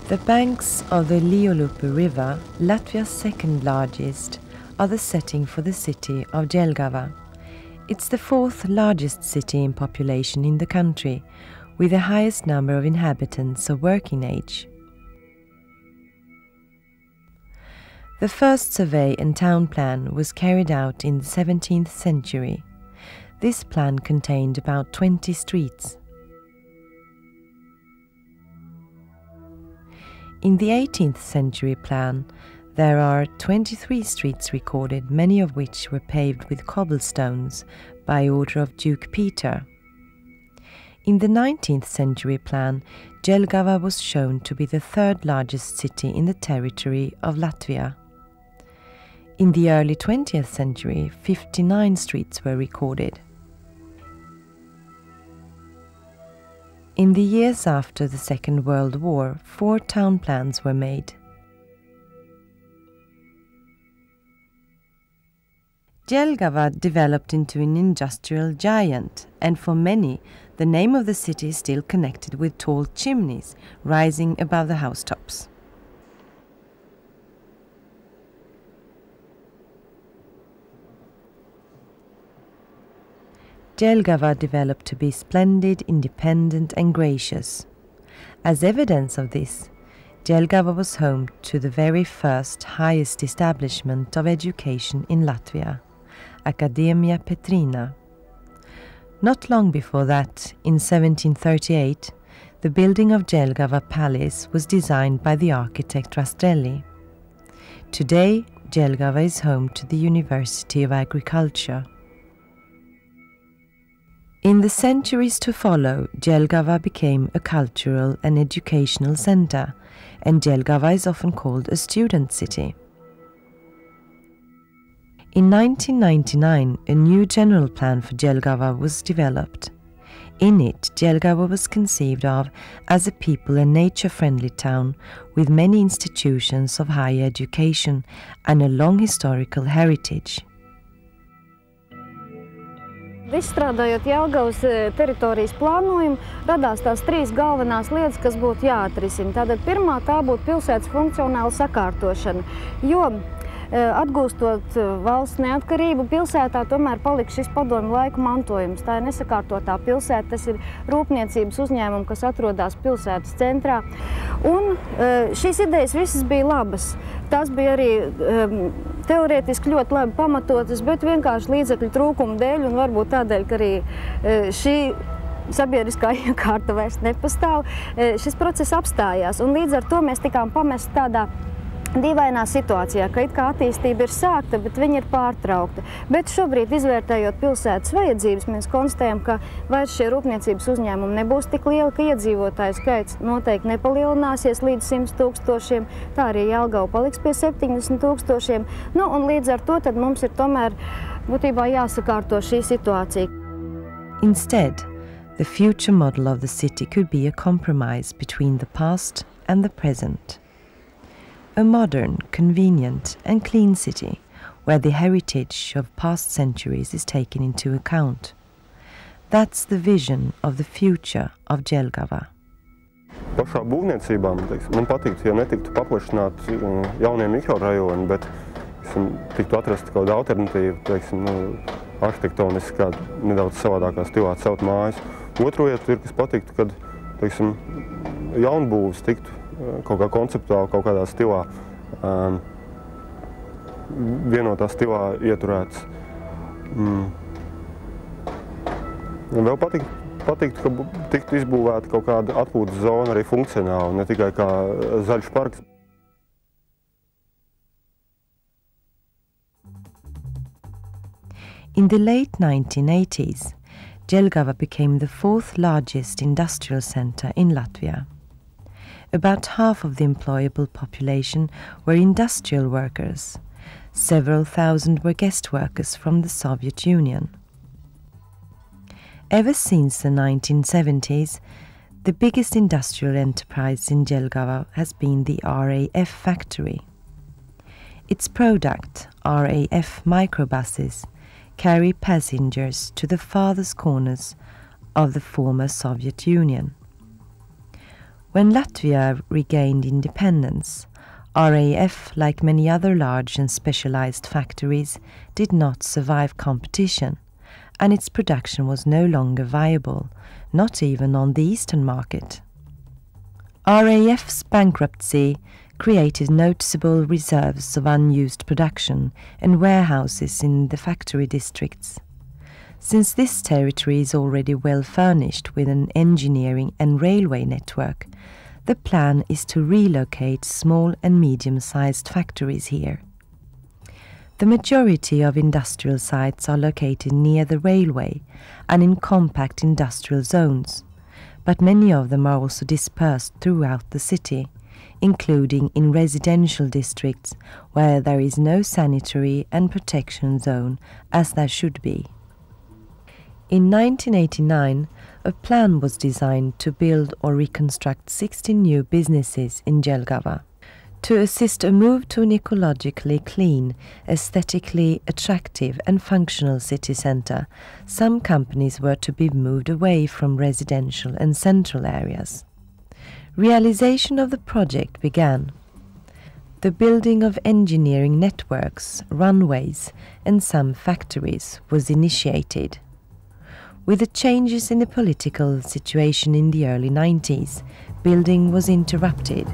The banks of the Liolupe River, Latvia's second largest, are the setting for the city of Jelgava. It's the fourth largest city in population in the country, with the highest number of inhabitants of working age. The first survey and town plan was carried out in the 17th century. This plan contained about 20 streets. In the 18th century plan, there are 23 streets recorded, many of which were paved with cobblestones by order of Duke Peter. In the 19th century plan, Jelgava was shown to be the third largest city in the territory of Latvia. In the early 20th century, 59 streets were recorded. In the years after the Second World War, 4 town plans were made. Jelgava developed into an industrial giant, and for many, the name of the city is still connected with tall chimneys rising above the housetops. Jelgava developed to be splendid, independent and gracious. As evidence of this, Jelgava was home to the very first highest establishment of education in Latvia, Academia Petrina. Not long before that, in 1738, the building of Jelgava Palace was designed by the architect Rastrelli. Today, Jelgava is home to the University of Agriculture. In the centuries to follow, Jelgava became a cultural and educational center, and Jelgava is often called a student city. In 1999, a new general plan for Jelgava was developed. In it, Jelgava was conceived of as a people and nature-friendly town with many institutions of higher education and a long historical heritage. Izstrādājot Jelgavas teritorijas plānojumu, radās tās 3 galvenās lietas, kas būtu jāatrisina. Tātad pirmā tā būtu pilsētas funkcionāla sakārtošana, jo atgūstot valsts neatkarību, pilsētā tomēr palika šis padomju laika mantojums. Tā ir nesakārtotā pilsēta, tas ir rūpniecības uzņēmumi, kas atrodas pilsētas centrā. Un šīs idejas visas bija labas. Tās bija arī teorētiski ļoti labi pamatotas, bet vienkārši līdzekļu trūkuma dēļ un varbūt tādēļ, ka arī šī sabiedriskā iekārta vairs nepastāv, šis process apstājās. Un līdz ar to mēs tikām pamesti tādā dīvainā situācijā, ka it kā attīstība ir sākta, bet viņa ir pārtraukta. Bet šobrīd, izvērtējot pilsētas vajadzības, mēs konstatējam, ka vairs šie rūpniecības uzņēmumi nebūs tik lieli, ka iedzīvotāju skaits noteikti nepalielināsies līdz 100 000. Tā arī Jelgava paliks pie 70 000. Nu, un līdz ar to tad mums ir tomēr būtībā jāsakārto šī situācija. Instead, the future model of the city could be a compromise between the past and the present. A modern, convenient and clean city where the heritage of past centuries is taken into account. That's the vision of the future of Jelgava. Pašā būvniecībā man patiktu, ja netiktu paplašināt jaunie mikrorajoni, bet tiktu atrast kaut kādu alternatīvu, arhitektoniskā, nedaudz savādākā stilā celt mājas. Otru lietu ir, kas patiktu, kad jaunbūves tiktu kaut kā konceptuāli, kaut kādā stilā, vienotā stilā ieturēts. Vēl patiktu, ka tiktu izbūvēta kaut kāda atpūtas zona arī funkcionāli, ne tikai kā zaļš parks. In the late 1980s, Jelgava became the 4th largest industrial center in Latvia. About half of the employable population were industrial workers. Several thousand were guest workers from the Soviet Union. Ever since the 1970s, the biggest industrial enterprise in Jelgava has been the RAF factory. Its product, RAF microbuses, carry passengers to the farthest corners of the former Soviet Union. When Latvia regained independence, RAF, like many other large and specialized factories, did not survive competition, and its production was no longer viable, not even on the eastern market. RAF's bankruptcy created noticeable reserves of unused production and warehouses in the factory districts. Since this territory is already well furnished with an engineering and railway network, the plan is to relocate small and medium-sized factories here. The majority of industrial sites are located near the railway and in compact industrial zones, but many of them are also dispersed throughout the city, including in residential districts where there is no sanitary and protection zone as there should be. In 1989, a plan was designed to build or reconstruct 16 new businesses in Jelgava. To assist a move to an ecologically clean, aesthetically attractive and functional city centre, some companies were to be moved away from residential and central areas. Realization of the project began. The building of engineering networks, runways and some factories was initiated. With the changes in the political situation in the early 90s, building was interrupted.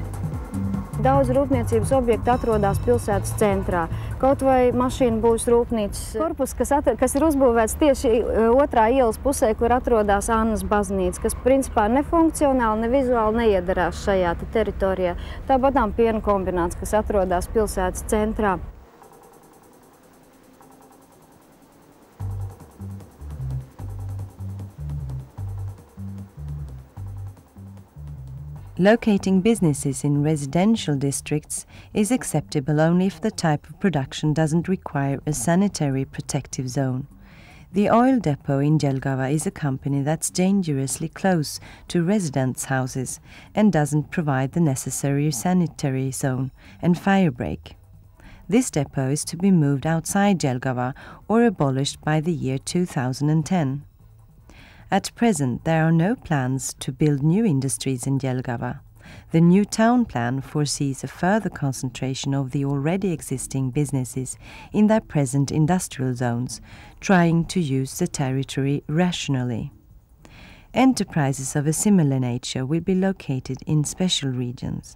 Daudz rūpniecības objektu atrodas pilsētas centrā. Kaut vai mašīnu būs rūpnīcas korpus, kas ir uzbūvēts tieši otrā ielas pusē, kur atrodas Annas baznīca, kas principā nefunkcionāli, ne vizuāli neiedarās šajā teritorijā. Tāpatām piena kombināts, kas atrodas pilsētas centrā. Locating businesses in residential districts is acceptable only if the type of production doesn't require a sanitary protective zone. The oil depot in Jelgava is a company that's dangerously close to residents' houses and doesn't provide the necessary sanitary zone and fire break. This depot is to be moved outside Jelgava or abolished by the year 2010. At present, there are no plans to build new industries in Jelgava. The new town plan foresees a further concentration of the already existing businesses in their present industrial zones, trying to use the territory rationally. Enterprises of a similar nature will be located in special regions.